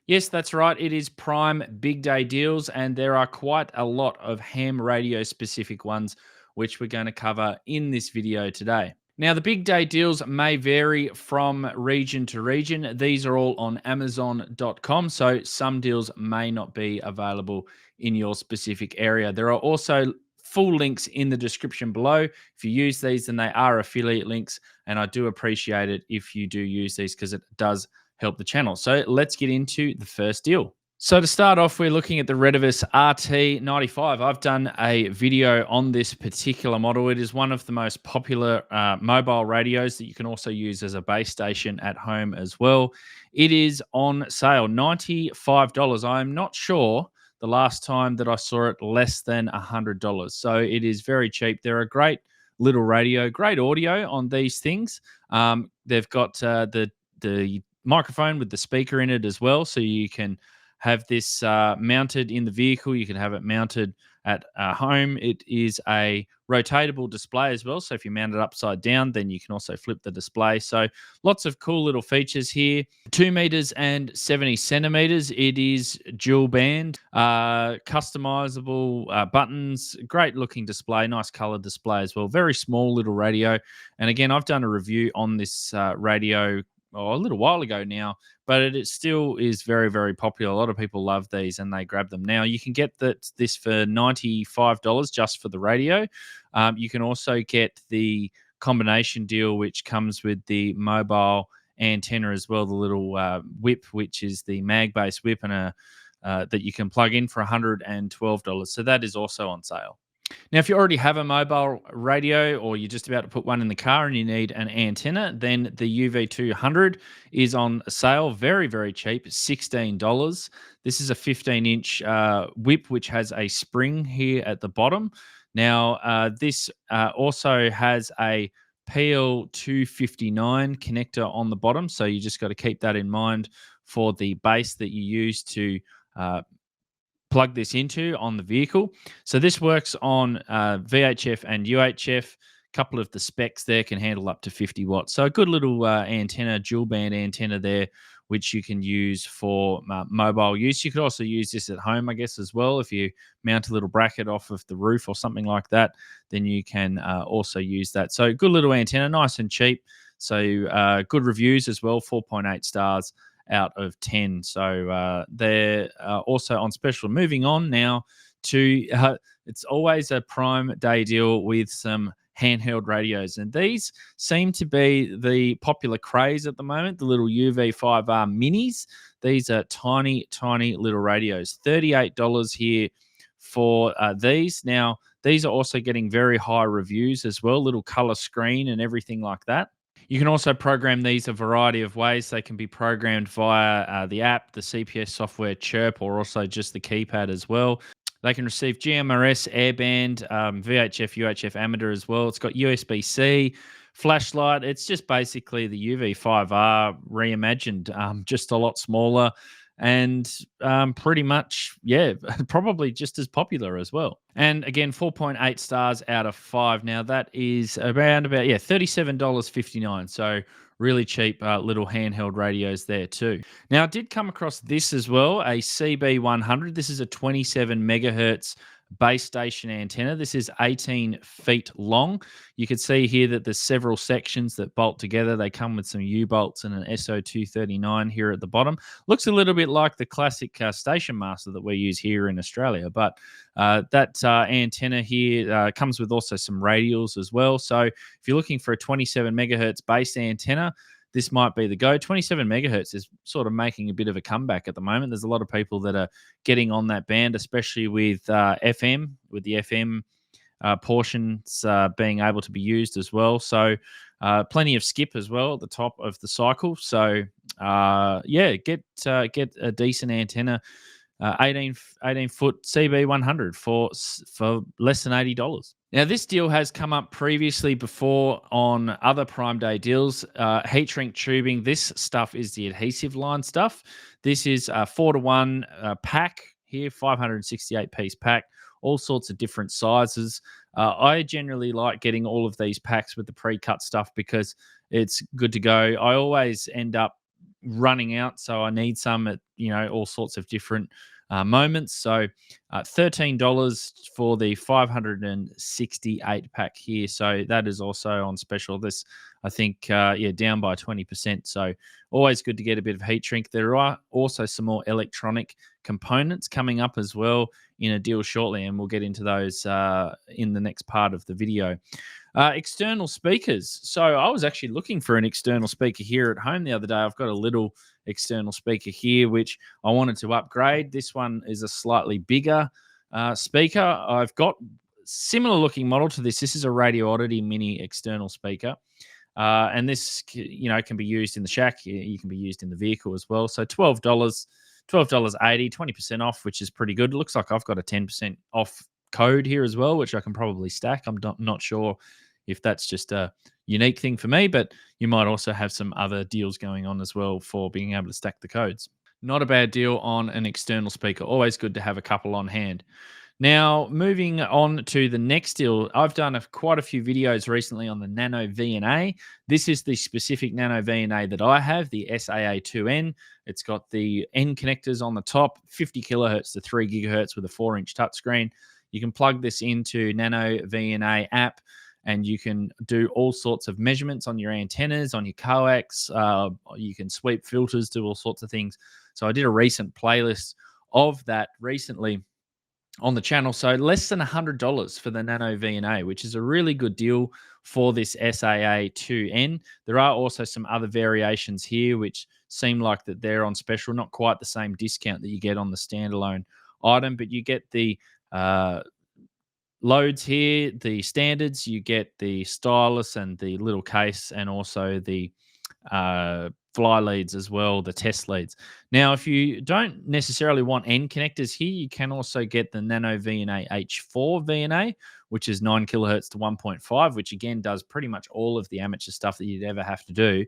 Yes, that's right. It is Prime Big Day deals, and there are quite a lot of ham radio specific ones, which we're going to cover in this video today. Now, the big day deals may vary from region to region. These are all on Amazon.com, so some deals may not be available in your specific area. There are also full links in the description below. If you use these, then they are affiliate links, and I do appreciate it if you do use these because it does help the channel. So let's get into the first deal. So to start off, we're looking at the Retevis RT95. I've done a video on this particular model. It is one of the most popular mobile radios that you can also use as a base station at home as well. It is on sale, $95. I'm not sure the last time that I saw it less than $100. So it is very cheap. They're a great little radio, great audio on these things. They've got the microphone with the speaker in it as well, so you can have this mounted in the vehicle. You can have it mounted at home. It is a rotatable display as well, so if you mount it upside down, then you can also flip the display. So lots of cool little features here. 2 meters and 70 centimeters. It is dual band, customizable buttons, great looking display, nice color display as well. Very small little radio. And again, I've done a review on this radio a little while ago now, but it still is very, very popular. A lot of people love these and they grab them. Now, you can get this for $95 just for the radio. You can also get the combination deal, which comes with the mobile antenna as well, the little whip, which is the mag-based whip, and that you can plug in for $112. So that is also on sale. Now, if you already have a mobile radio or you're just about to put one in the car and you need an antenna, then the UV200 is on sale, very, very cheap, $16. This is a 15-inch whip, which has a spring here at the bottom. Now, this also has a PL259 connector on the bottom, so you just got to keep that in mind for the base that you use to plug this into on the vehicle. So this works on VHF and UHF. A couple of the specs there can handle up to 50 watts. So a good little antenna, dual band antenna there, which you can use for mobile use. You could also use this at home, I guess, as well. If you mount a little bracket off of the roof or something like that, then you can also use that. So good little antenna, nice and cheap. So good reviews as well, 4.8 stars out of 10. So they're also on special. Moving on now to it's always a Prime Day deal with some handheld radios, and these seem to be the popular craze at the moment, the little UV5R minis. These are tiny little radios, $38 here for these. Now, these are also getting very high reviews as well, little color screen and everything like that. You can also program these a variety of ways. They can be programmed via the app, the CPS software Chirp, or also just the keypad as well. They can receive GMRS, airband, VHF, UHF amateur as well. It's got USB-C, flashlight. It's just basically the UV5R reimagined, just a lot smaller and pretty much, yeah, probably just as popular as well. And again, 4.8 stars out of 5. Now, that is around about, yeah, $37.59. So really cheap little handheld radios there too. Now, I did come across this as well, a CB100. This is a 27 megahertz base station antenna. This is 18 feet long. You can see here that there's several sections that bolt together. They come with some U-bolts and an SO239 here at the bottom. Looks a little bit like the classic Station Master that we use here in Australia, but that antenna here comes with also some radials as well. So if you're looking for a 27 megahertz base antenna, this might be the go. 27 megahertz is sort of making a bit of a comeback at the moment. There's a lot of people that are getting on that band, especially with FM, with the FM portions being able to be used as well. So plenty of skip as well at the top of the cycle. So yeah, get a decent antenna. 18 foot CB100 for less than $80. Now, this deal has come up previously before on other Prime Day deals. Heat shrink tubing. This stuff is the adhesive line stuff. This is a 4-to-1 pack here, 568 piece pack, all sorts of different sizes. I generally like getting all of these packs with the pre-cut stuff because it's good to go. I always end up running out, so I need some at all sorts of different moments. So $13 for the 568 pack here. So that is also on special. This, I think, down by 20%. So always good to get a bit of heat shrink. There are also some more electronic components coming up as well in a deal shortly, and we'll get into those in the next part of the video. External speakers. So I was actually looking for an external speaker here at home the other day. I've got a little external speaker here, which I wanted to upgrade. This one is a slightly bigger speaker. I've got similar looking model to this. This is a Radio Oddity Mini external speaker. And this, can be used in the shack. You can be used in the vehicle as well. So $12.80, 20% off, which is pretty good. It looks like I've got a 10% off code here as well, which I can probably stack. I'm not sure if that's just a unique thing for me, but you might also have some other deals going on as well for being able to stack the codes. Not a bad deal on an external speaker. Always good to have a couple on hand. Now, moving on to the next deal, I've done quite a few videos recently on the Nano VNA. This is the specific Nano VNA that I have, the SAA2N. It's got the N connectors on the top, 50 kilohertz to 3 gigahertz with a 4-inch touchscreen. You can plug this into Nano VNA app, and you can do all sorts of measurements on your antennas, on your coax. You can sweep filters, do all sorts of things. So I did a recent playlist of that recently on the channel. So less than $100 for the Nano VNA, which is a really good deal for this SAA2N. There are also some other variations here, which seem like that they're on special, not quite the same discount that you get on the standalone item, but you get the loads here, the standards, you get the stylus and the little case, and also the fly leads as well, the test leads. Now, if you don't necessarily want N connectors here, you can also get the Nano VNA H4 VNA, which is 9 kilohertz to 1.5, which again does pretty much all of the amateur stuff that you'd ever have to do.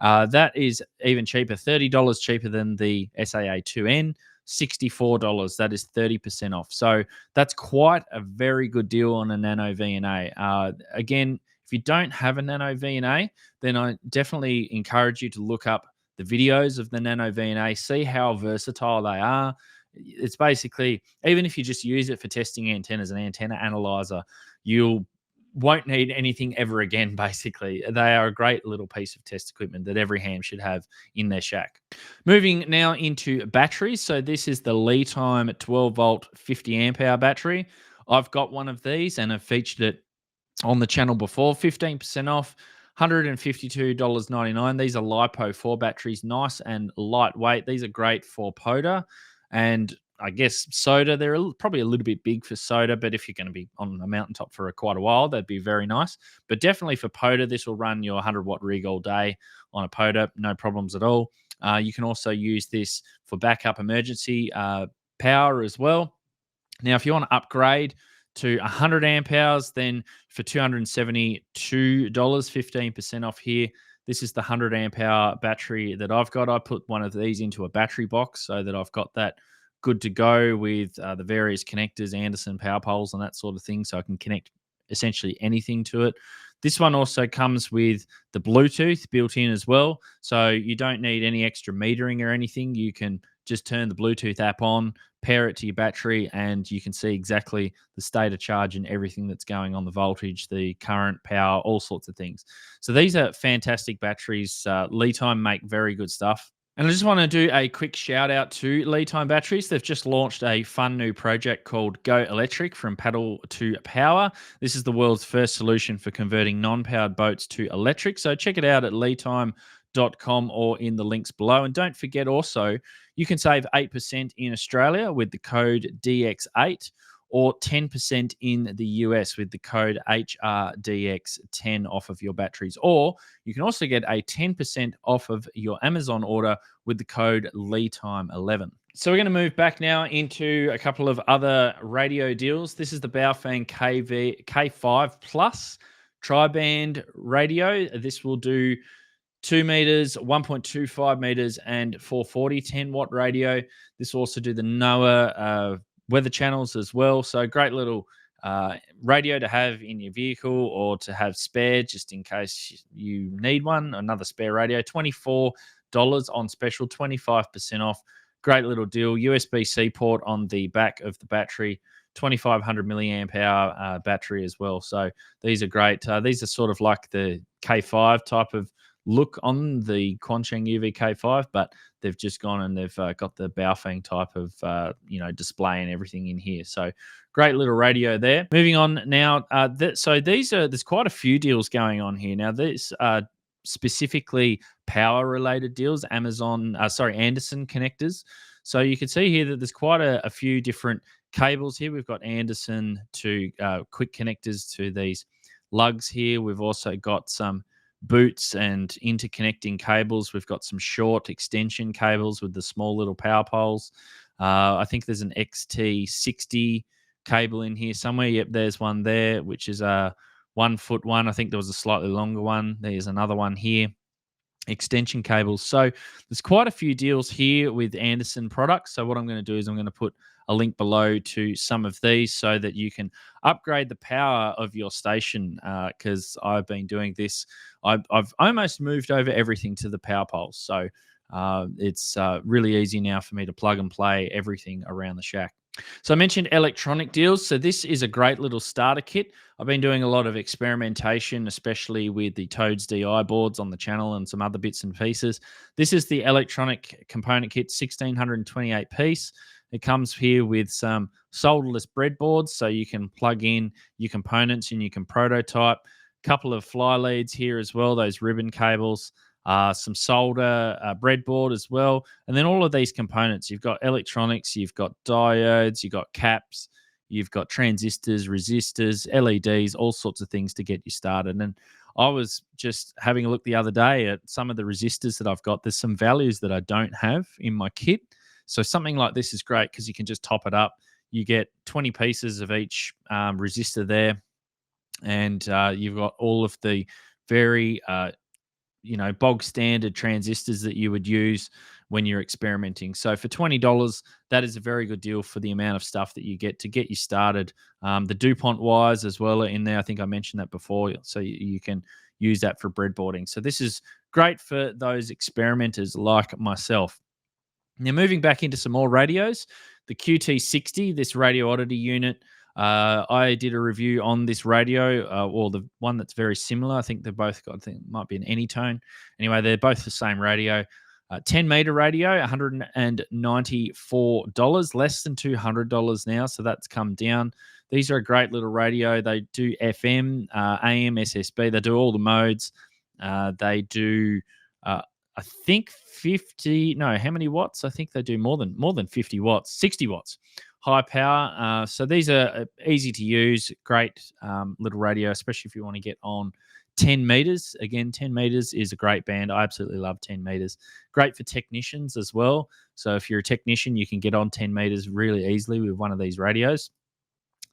That is even cheaper, $30 cheaper than the SAA2N. $64. That is 30% off. So that's quite a very good deal on a Nano VNA. Again, if you don't have a Nano VNA, then I definitely encourage you to look up the videos of the Nano VNA, see how versatile they are. It's basically, even if you just use it for testing antennas, an antenna analyzer, you won't need anything ever again, basically. They are a great little piece of test equipment that every ham should have in their shack. Moving now into batteries. So this is the Li-Time 12-volt 50 amp hour battery. I've got one of these and I've featured it on the channel before. 15% off, $152.99. These are LiPo 4 batteries, nice and lightweight. These are great for PODA and I guess soda. They're probably a little bit big for soda, but if you're going to be on a mountaintop for quite a while, that'd be very nice. But definitely for PODA, this will run your 100-watt rig all day on a PODA, no problems at all. You can also use this for backup emergency power as well. Now, if you want to upgrade to 100 amp hours, then for $272, 15% off here. This is the 100 amp hour battery that I've got. I put one of these into a battery box so that I've got that good to go with the various connectors, Anderson power poles and that sort of thing, so I can connect essentially anything to it. This one also comes with the Bluetooth built in as well, so you don't need any extra metering or anything. You can just turn the Bluetooth app on, pair it to your battery, and you can see exactly the state of charge and everything that's going on, the voltage, the current, power, all sorts of things. So these are fantastic batteries. Li-Time make very good stuff. And I just want to do a quick shout out to Li-Time Batteries. They've just launched a fun new project called Go Electric from Paddle to Power. This is the world's first solution for converting non-powered boats to electric. So check it out at litime.com or in the links below. And don't forget also, you can save 8% in Australia with the code DX8 or 10% in the US with the code HRDX10 off of your batteries. Or you can also get a 10% off of your Amazon order with the code LETIME11. So we're going to move back now into a couple of other radio deals. This is the Baofeng K5 Plus tri-band radio. This will do 2 meters, 1.25 meters, and 440 10-watt radio. This will also do the NOAA weather channels as well. So great little radio to have in your vehicle or to have spare just in case you need one, another spare radio. $24 on special, 25% off. Great little deal. USB-C port on the back of the battery, 2500 milliamp hour battery as well. So these are great. These are sort of like the K5 type of look on the Quansheng UV K5, but they've just gone and they've got the Baofeng type of display and everything in here. So great little radio there. Moving on now. There's quite a few deals going on here now. This specifically power related deals. Anderson connectors. So you can see here that there's quite a few different cables here. We've got Anderson to quick connectors to these lugs here. We've also got some boots and interconnecting cables. We've got some short extension cables with the small little power poles. I think there's an XT60 cable in here somewhere. Yep, there's one there, which is a 1 foot one. I think there was a slightly longer one. There's another one here. Extension cables. So there's quite a few deals here with Anderson products. So what I'm going to do is I'm going to put a link below to some of these so that you can upgrade the power of your station, because I've been doing this. I've almost moved over everything to the power poles. So it's really easy now for me to plug and play everything around the shack. So I mentioned electronic deals. So this is a great little starter kit. I've been doing a lot of experimentation, especially with the Toads DI boards on the channel and some other bits and pieces. This is the electronic component kit, 1628 piece. It comes here with some solderless breadboards, so you can plug in your components and you can prototype. A couple of fly leads here as well, those ribbon cables. Some solder breadboard as well. And then all of these components, you've got electronics, you've got diodes, you've got caps, you've got transistors, resistors, LEDs, all sorts of things to get you started. And I was just having a look the other day at some of the resistors that I've got. There's some values that I don't have in my kit. So something like this is great because you can just top it up. You get 20 pieces of each resistor there. And you've got all of the very bog standard transistors that you would use when you're experimenting. So for $20, that is a very good deal for the amount of stuff that you get to get you started. The DuPont wires as well are in there. I think I mentioned that before. So you can use that for breadboarding. So this is great for those experimenters like myself. Now moving back into some more radios, the QT60, this radio oddity unit. I did a review on this radio, or the one that's very similar. I think they're both got, I think it might be an Anytone. Anyway, they're both the same radio. 10-meter radio, $194, less than $200 now. So that's come down. These are a great little radio. They do FM, AM, SSB. They do all the modes. They do, I think 50. No, how many watts? I think they do more than 50 watts, 60 watts. High power. So these are easy to use, great little radio, especially if you want to get on 10 meters. Again, 10 meters is a great band. I absolutely love 10 meters. Great for technicians as well. So if you're a technician, you can get on 10 meters really easily with one of these radios.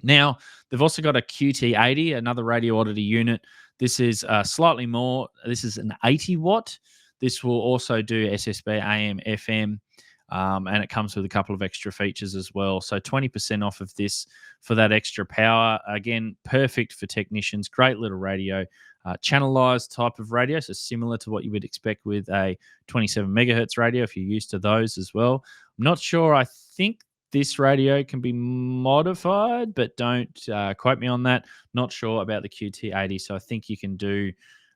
Now, they've also got a QT80, another radio oddity unit. This is slightly more. This is an 80 watt. This will also do SSB, AM, FM. And it comes with a couple of extra features as well. So 20% off of this for that extra power. Again, perfect for technicians. Great little radio. Channelized type of radio, so similar to what you would expect with a 27 megahertz radio if you're used to those as well. I'm not sure. I think this radio can be modified, but don't quote me on that. Not sure about the QT80. So I think you can do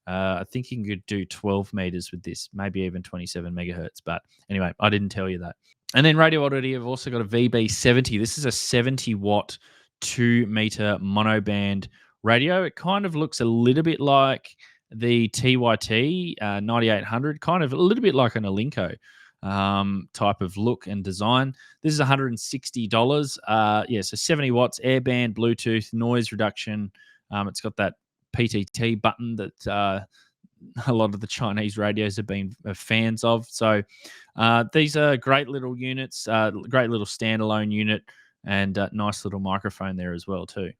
12 meters with this, maybe even 27 megahertz. But anyway, I didn't tell you that. And then radio oddity, I've also got a VB70. This is a 70 watt, 2 meter monoband radio. It kind of looks a little bit like the TYT 9800, kind of a little bit like an Alinco type of look and design. This is $160. So 70 watts, airband, Bluetooth, noise reduction. It's got that PTT button that a lot of the Chinese radios have been fans of. So these are great little units, great little standalone unit, and nice little microphone there as well too.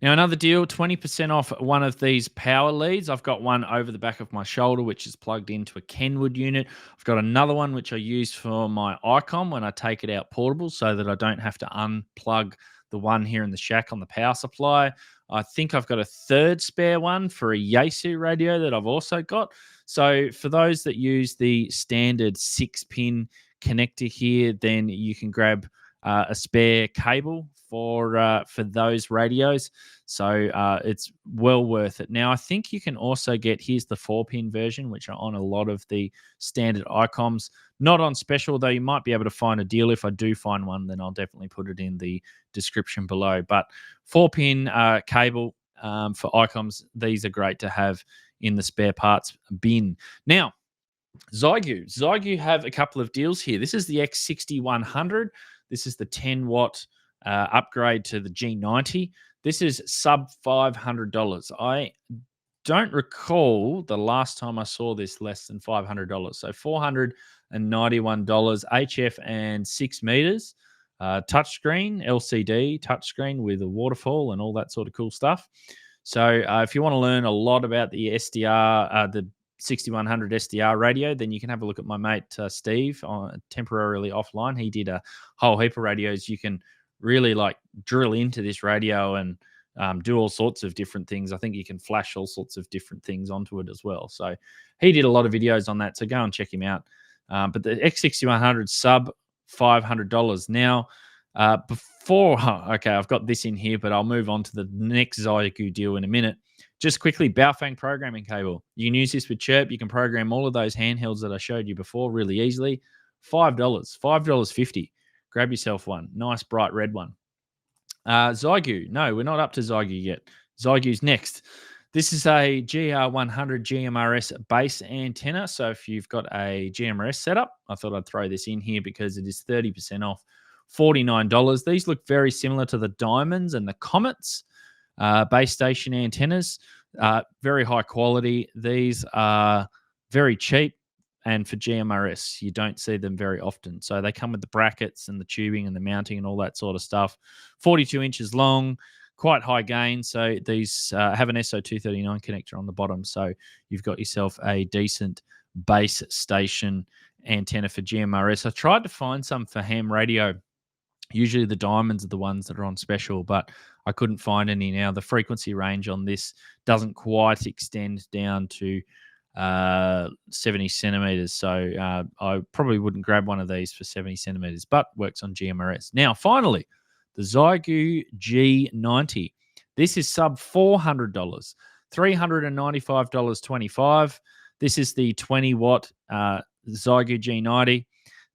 Now, another deal, 20% off one of these power leads. I've got one over the back of my shoulder, which is plugged into a Kenwood unit. I've got another one, which I use for my ICOM when I take it out portable so that I don't have to unplug the one here in the shack on the power supply. I think I've got a third spare one for a Yaesu radio that I've also got. So for those that use the standard 6-pin connector here, then you can grab a spare cable for those radios. So it's well worth it. Now I think you can also get, here's the 4-pin version, which are on a lot of the standard ICOMs. Not on special, though. You might be able to find a deal. If I do find one, then I'll definitely put it in the description below. But 4-pin cable for ICOMs, these are great to have in the spare parts bin. Now, Zygu have a couple of deals here. This is the X6100. This is the 10-watt upgrade to the G90. This is sub $500. I don't recall the last time I saw this less than $500. So $491, HF and 6 meters, touchscreen, LCD touchscreen with a waterfall and all that sort of cool stuff. So if you want to learn a lot about the SDR, the 6100 SDR radio, then you can have a look at my mate Steve, temporarily offline. He did a whole heap of radios. You can really like drill into this radio and do all sorts of different things. I think you can flash all sorts of different things onto it as well. So he did a lot of videos on that. So go and check him out. But the X6100 sub $500. Now, okay, I've got this in here, but I'll move on to the next Zygu deal in a minute. Just quickly, Baofeng programming cable. You can use this with Chirp. You can program all of those handhelds that I showed you before really easily. $5, $5.50. Grab yourself one. Nice bright red one. Zygu. No, we're not up to Zygu yet. Zygu's next. This is a GR100 GMRS base antenna. So if you've got a GMRS setup, I thought I'd throw this in here because it is 30% off, $49. These look very similar to the Diamonds and the Comets base station antennas. Very high quality. These are very cheap. And for GMRS, you don't see them very often. So they come with the brackets and the tubing and the mounting and all that sort of stuff. 42 inches long, quite high gain. So these have an SO239 connector on the bottom. So you've got yourself a decent base station antenna for GMRS. I tried to find some for ham radio. Usually the Diamonds are the ones that are on special, but I couldn't find any now. The frequency range on this doesn't quite extend down to 70 centimeters. So I probably wouldn't grab one of these for 70 centimeters, but works on GMRS. Now, finally, the Zygu G90. This is sub $400, $395.25. This is the 20-watt Zygu G90.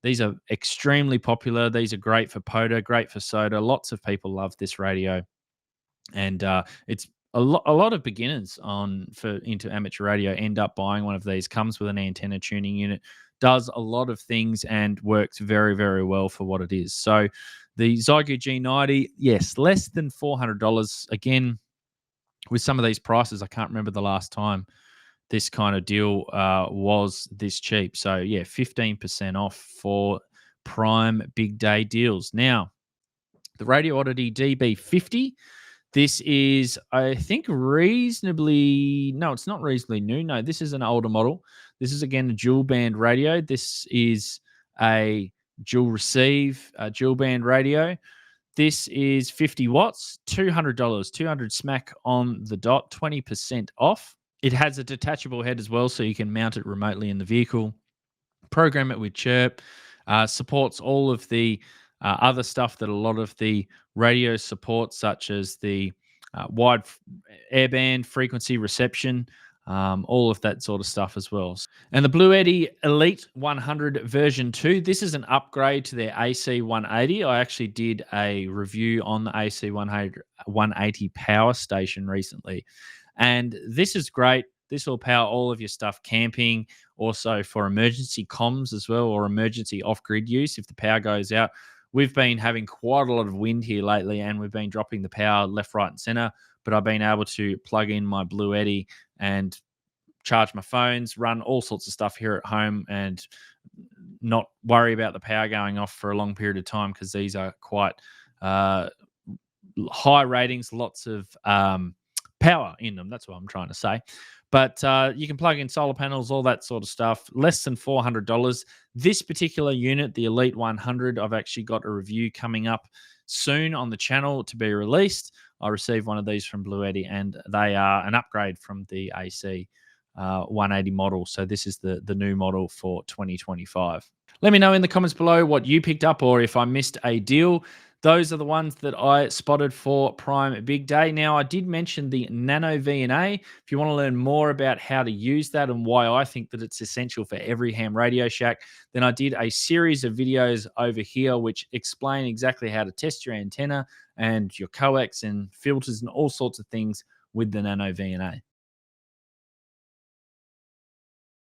These are extremely popular. These are great for POTA, great for SOTA. Lots of people love this radio. And it's a lot of beginners into amateur radio end up buying one of these. Comes with an antenna tuning unit, does a lot of things, and works very, very well for what it is. So the Zygu G90, yes, less than $400. Again, with some of these prices, I can't remember the last time this kind of deal was this cheap. So yeah, 15% off for prime big day deals. Now, the Radio Oddity DB50. This is, I think, no, it's not reasonably new. No, this is an older model. This is, again, a dual band radio. This is a dual receive, dual band radio. This is 50 watts, $200, 200 smack on the dot, 20% off. It has a detachable head as well, so you can mount it remotely in the vehicle, program it with Chirp, supports all of the other stuff that a lot of the radios support, such as the wide airband frequency reception, all of that sort of stuff as well. And the Blue Eddy Elite 100 version 2, this is an upgrade to their AC180. I actually did a review on the AC180 power station recently. And this is great. This will power all of your stuff camping, also for emergency comms as well, or emergency off-grid use if the power goes out. We've been having quite a lot of wind here lately, and we've been dropping the power left, right, and center. But I've been able to plug in my Blue Eddy and charge my phones, run all sorts of stuff here at home, and not worry about the power going off for a long period of time, because these are quite high ratings, lots of power in them. That's what I'm trying to say. But you can plug in solar panels, all that sort of stuff. Less than $400. This particular unit, the Elite 100, I've actually got a review coming up soon on the channel to be released. I received one of these from Blue Eddy, and they are an upgrade from the AC 180 model. So this is the new model for 2025. Let me know in the comments below what you picked up or if I missed a deal. Those are the ones that I spotted for Prime Big Day. Now, I did mention the Nano VNA. If you want to learn more about how to use that and why I think that it's essential for every ham Radio Shack, then I did a series of videos over here which explain exactly how to test your antenna and your coax and filters and all sorts of things with the Nano VNA.